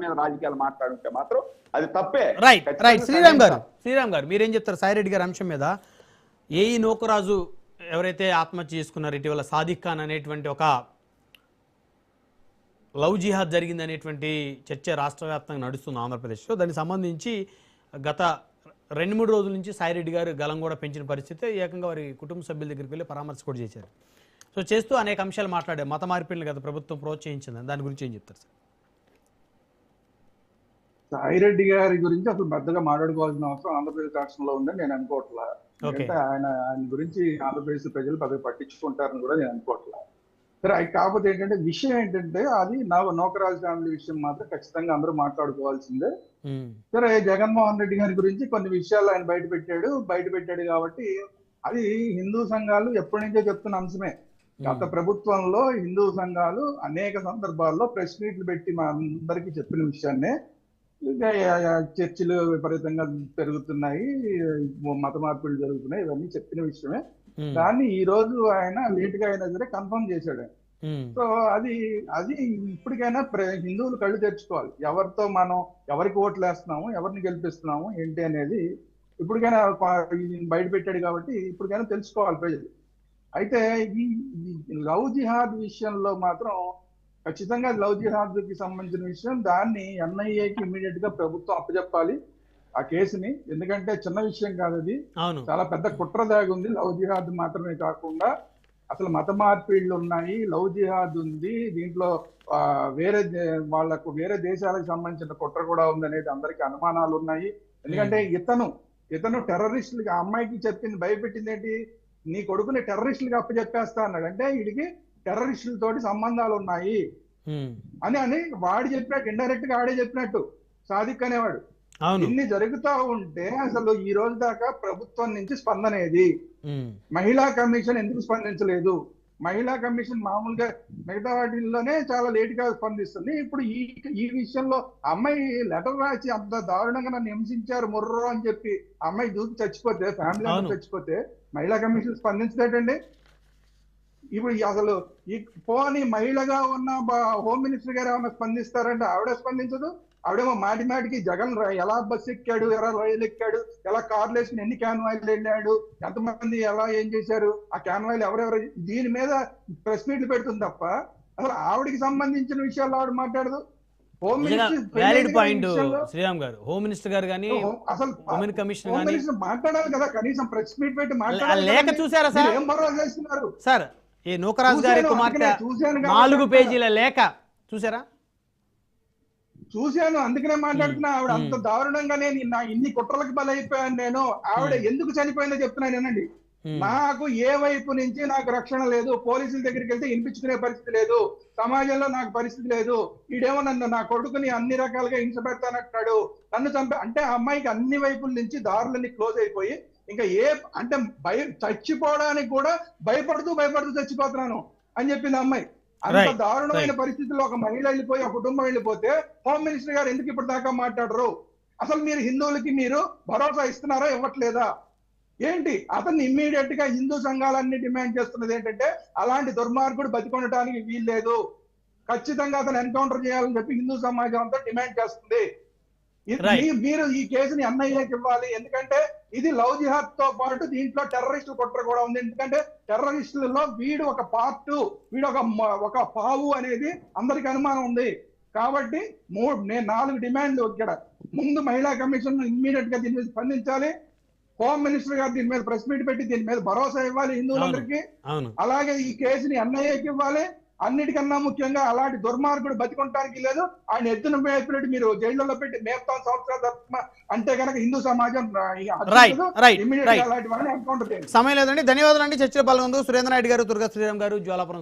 మీద రాజకీయాలు మాట్లాడుంటే మాత్రం అది తప్పే. రైట్ శ్రీరామ్ గారు మీరేం చెప్తారు సాయిరెడ్డి గారి అంశం మీద? ఏఈ నూకరాజు ఎవరైతే ఆత్మహత్య చేసుకున్నారు ఇటీవల, సాదిక్ ఖాన్ అనేటువంటి ఒక లవ్ జిహాద్ జరిగింది అనేటువంటి చర్చ రాష్ట్ర వ్యాప్తంగా నడుస్తుంది ఆంధ్రప్రదేశ్లో. దానికి సంబంధించి గత 2-3 రోజుల నుంచి సాయిరెడ్డి గారు గలం కూడా పెంచిన పరిస్థితి, ఏకంగా వారి కుటుంబ సభ్యుల దగ్గరికి వెళ్ళి పరామర్శ కూడా చేశారు. సో చేస్తూ అనేక అంశాలు మాట్లాడారు. మత మార్పిడిని గత ప్రభుత్వం ప్రోత్సహించింది, దాని గురించి ఏం చెప్తారు సార్? సాయిరెడ్డి గారి గురించి అసలు పెద్దగా మాట్లాడుకోవాల్సిన అవసరం ఆంధ్రప్రదేశ్ రాష్ట్రంలో ఉందని నేను అనుకోవట్లా. ఎందుకంటే ఆయన గురించి ఆంధ్రప్రదేశ్ ప్రజలు పెద్దగా పట్టించుకుంటారని కూడా నేను అనుకోవట్లా. సరే, కాకపోతే ఏంటంటే విషయం ఏంటంటే అది నూకరాజు ఫ్యామిలీ విషయం మాత్రం ఖచ్చితంగా అందరూ మాట్లాడుకోవాల్సిందే. సరే, జగన్మోహన్ రెడ్డి గారి గురించి కొన్ని విషయాలు ఆయన బయట పెట్టాడు కాబట్టి అది హిందూ సంఘాలు ఎప్పటి నుంచో చెప్తున్న అంశమే. గత ప్రభుత్వంలో హిందూ సంఘాలు అనేక సందర్భాల్లో ప్రెస్ మీట్లు పెట్టి మా అందరికీ చెప్పిన విషయాన్నే చర్చిలు విపరీతంగా పెరుగుతున్నాయి, మత మార్పులు జరుగుతున్నాయి, ఇవన్నీ చెప్పిన విషయమే. దాన్ని ఈ రోజు ఆయన లేట్ గా అయినా సరే కన్ఫర్మ్ చేశాడు. సో అది ఇప్పటికైనా హిందువులు కళ్ళు తెరుచుకోవాలి. ఎవరితో మనం ఎవరికి ఓట్లు వేస్తున్నాము, ఎవరిని గెలిపిస్తున్నాము ఏంటి అనేది ఇప్పటికైనా బయట పెట్టాడు కాబట్టి ఇప్పటికైనా తెలుసుకోవాలి ప్రజలు. అయితే ఈ లవ్ జిహాద్ విషయంలో మాత్రం ఖచ్చితంగా లవ్ జిహాద్ కి సంబంధించిన విషయం, దాన్ని ఎన్ఐఏకి ఇమీడియట్ గా ప్రభుత్వం అప్పచెప్పాలి ఆ కేసుని. ఎందుకంటే చిన్న విషయం కాదు, అది చాలా పెద్ద కుట్ర దాగి ఉంది. లవ్ జిహాద్ మాత్రమే కాకుండా అసలు మత మార్పిళ్ళు ఉన్నాయి, లవ్ జిహాద్ ఉంది, దీంట్లో వేరే దేశాలకు సంబంధించిన కుట్ర కూడా ఉంది అనేది అందరికి అనుమానాలు ఉన్నాయి. ఎందుకంటే ఇతను టెర్రరిస్టులకి ఆ అమ్మాయికి చెప్పింది, భయపెట్టింది ఏంటి, నీ కొడుకుని టెర్రరిస్టులకి అప్పచెప్పేస్తా అన్నాడు. అంటే వీడికి టెర్రరిస్టులతోటి సంబంధాలు ఉన్నాయి అని వాడు చెప్పినట్టు, ఇండైరెక్ట్ గా ఆడే చెప్పినట్టు సాదిక్ అనేవాడు. ఇన్ని జరుగుతూ ఉంటే అసలు ఈ రోజు దాకా ప్రభుత్వం నుంచి స్పందన ఏది? మహిళా కమిషన్ ఎందుకు స్పందించలేదు? మహిళా కమిషన్ మామూలుగా మిగతా వాటిల్లోనే చాలా లేట్ గా స్పందిస్తుంది. ఇప్పుడు ఈ విషయంలో అమ్మాయి లెటర్ రాసి అంత దారుణంగా నన్ను హింసించారు ముర్రో అని చెప్పి అమ్మాయి దూకి చచ్చిపోతే, ఫ్యామిలీ అంతా చచ్చిపోతే మహిళా కమిషన్ స్పందించలేటండి. ఇప్పుడు అసలు ఈ పోనీ మహిళగా ఉన్న హోమ్ మినిస్టర్ గారు ఏమన్నా స్పందిస్తారంటే ఆవిడ స్పందించదు. ఆవిడేమో మాటికి జగన్ ఎలా బస్సు ఎక్కాడు, ఎలా రైలు ఎక్కాడు, ఎలా కార్లు వేసుకుని ఎన్ని క్యాన్వాయిలు వెళ్ళాడు, ఎంతమంది ఎలా ఏం చేశారు, ఆ క్యాన్వాయిలు ఎవరెవరు, దీని మీద ప్రెస్ మీట్లు పెడుతుంది తప్ప అసలు ఆవిడకి సంబంధించిన విషయాలు ఆవిడ మాట్లాడదు. హోమ్ మినిస్టర్ శ్రీరామ్ గారు, హోమ్ మినిస్టర్ గారు కానీ అసలు కమిషనర్ మాట్లాడాలి కదా, కనీసం ప్రెస్ మీట్ పెట్టి మాట్లాడాలి. లేఖ చూసారా సార్? ఏం భరోసా చేస్తున్నారు సార్? ఈ నూకరాజు గారి కుమార్తె 4 పేజీల లేఖ చూసారా? చూశాను, అందుకనే మాట్లాడుతున్నా. ఆవిడ అంత దారుణంగానే నా ఇన్ని కుట్రలకు బలైపోయాను నేను. ఆవిడ ఎందుకు చనిపోయిందో చెప్తున్నాను వినండి. నాకు ఏ వైపు నుంచి నాకు రక్షణ లేదు, పోలీసుల దగ్గరికి వెళ్తే వినిపించుకునే పరిస్థితి లేదు, సమాజంలో నాకు పరిస్థితి లేదు, వీడేమో నా కొడుకుని అన్ని రకాలుగా హింస పెడతానంటాడు, నన్ను అంటే ఆ అమ్మాయికి అన్ని వైపుల నుంచి దారులన్నీ క్లోజ్ అయిపోయి ఇంకా అంటే చచ్చిపోవడానికి కూడా భయపడుతూ చచ్చిపోతున్నాను అని చెప్పింది అమ్మాయి. అంత దారుణమైన పరిస్థితుల్లో ఒక మహిళ వెళ్ళిపోయి, ఒక కుటుంబం వెళ్ళిపోతే హోమ్ మినిస్టర్ గారు ఎందుకు ఇప్పుడు దాకా మాట్లాడరు? అసలు మీరు హిందువులకి మీరు భరోసా ఇస్తున్నారా, ఇవ్వట్లేదా ఏంటి? అతన్ని ఇమ్మీడియట్ గా హిందూ సంఘాలన్నీ డిమాండ్ చేస్తున్నది ఏంటంటే అలాంటి దుర్మార్గుడు బతికొనడానికి వీల్లేదు, ఖచ్చితంగా అతను ఎన్కౌంటర్ చేయాలని చెప్పి హిందూ సమాజం అంతా డిమాండ్ చేస్తుంది. మీరు ఈ కేసుని ఎన్ఐఏకి ఇవ్వాలి. ఎందుకంటే ఇది లవ్ జిహాద్ తో పాటు దీంట్లో టెర్రరిస్టుల కుట్ర కూడా ఉంది. ఎందుకంటే టెర్రరిస్టులలో వీడు ఒక పార్ట్, వీడు ఒక పావు అనేది అందరికి అనుమానం ఉంది. కాబట్టి నేను 4 డిమాండ్లు ఇక్కడ. ముందు మహిళా కమిషన్ ఇమ్మీడియట్ గా దీని మీద స్పందించాలి. హోమ్ మినిస్టర్ గారు దీని మీద ప్రెస్ మీట్ పెట్టి దీని మీద భరోసా ఇవ్వాలి హిందువులందరికీ. అలాగే ఈ కేసుని ఎన్ఐఏకి ఇవ్వాలి. అన్నిటికన్నా ముఖ్యంగా అలాంటి దుర్మార్గుడు బతికొనడానికి లేదు, ఆయన ఎత్తున మేపినట్టు మీరు జైళ్లలో పెట్టి మేపుతాం సంవత్సరాల అంటే కనుక హిందూ సమాజం సమయం లేదండి. ధన్యవాదాలు అండి. చర్చలో పాల్గొందుకు సురేంద్ర నాయుడు గారు, దుర్గా శ్రీరామ్ గారు, జ్వాలాపురం